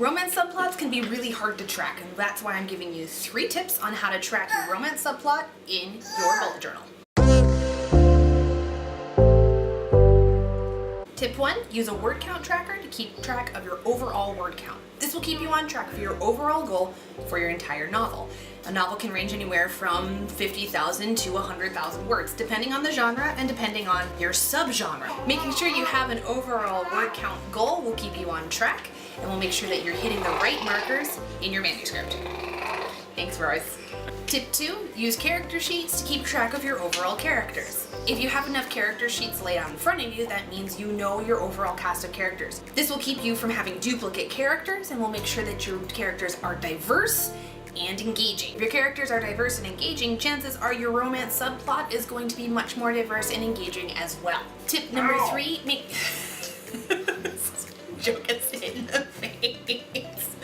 Romance subplots can be really hard to track, and that's why I'm giving you 3 tips on how to track your romance subplot in your bullet journal. Tip 1, use a word count tracker to keep track of your overall word count. This will keep you on track for your overall goal for your entire novel. A novel can range anywhere from 50,000 to 100,000 words, depending on the genre and depending on your subgenre. Making sure you have an overall word count goal will keep you on track and will make sure that you're hitting the right markers in your manuscript. Thanks, Royce. Tip 2, use character sheets to keep track of your overall characters. If you have enough character sheets laid out in front of you, that means you know your overall cast of characters. This will keep you from having duplicate characters and will make sure that your characters are diverse and engaging. If your characters are diverse and engaging, chances are your romance subplot is going to be much more diverse and engaging as well. Tip number 3, make... Joke gets hit in the face.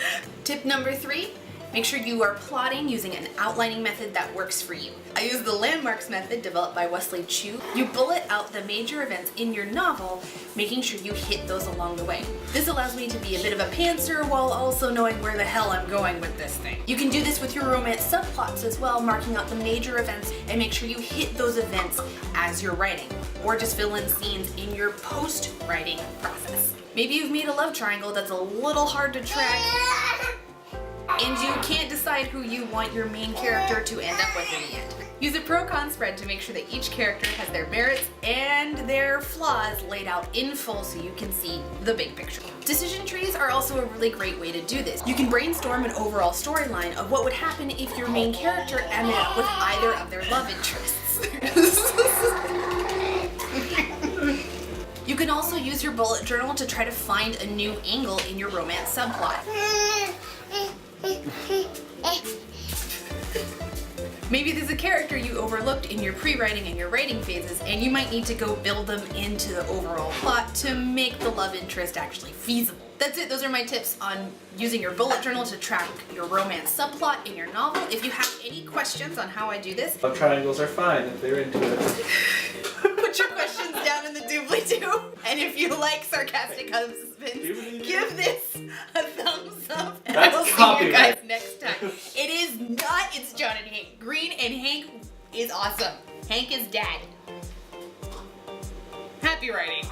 Tip number 3, make sure you are plotting using an outlining method that works for you. I use the landmarks method developed by Wesley Chu. You bullet out the major events in your novel, making sure you hit those along the way. This allows me to be a bit of a pantser while also knowing where the hell I'm going with this thing. You can do this with your romance subplots as well, marking out the major events and make sure you hit those events as you're writing, or just fill in scenes in your post-writing process. Maybe you've made a love triangle that's a little hard to track, and you can't decide who you want your main character to end up with in the end. Use a pro-con spread to make sure that each character has their merits and their flaws laid out in full so you can see the big picture. Decision trees are also a really great way to do this. You can brainstorm an overall storyline of what would happen if your main character ended up with either of their love interests. You can also use your bullet journal to try to find a new angle in your romance subplot. Maybe there's a character you overlooked in your pre-writing and your writing phases, and you might need to go build them into the overall plot to make the love interest actually feasible. That's it. Those are my tips on using your bullet journal to track your romance subplot in your novel. If you have any questions on how I do this, love triangles are fine if they're into it. Put your questions down in the doobly-doo. And if you like sarcastic husbands, give this a thumbs up. And I will see you guys next time. It is not, it's John and Hank. Green and Hank is awesome. Hank is dad. Happy writing.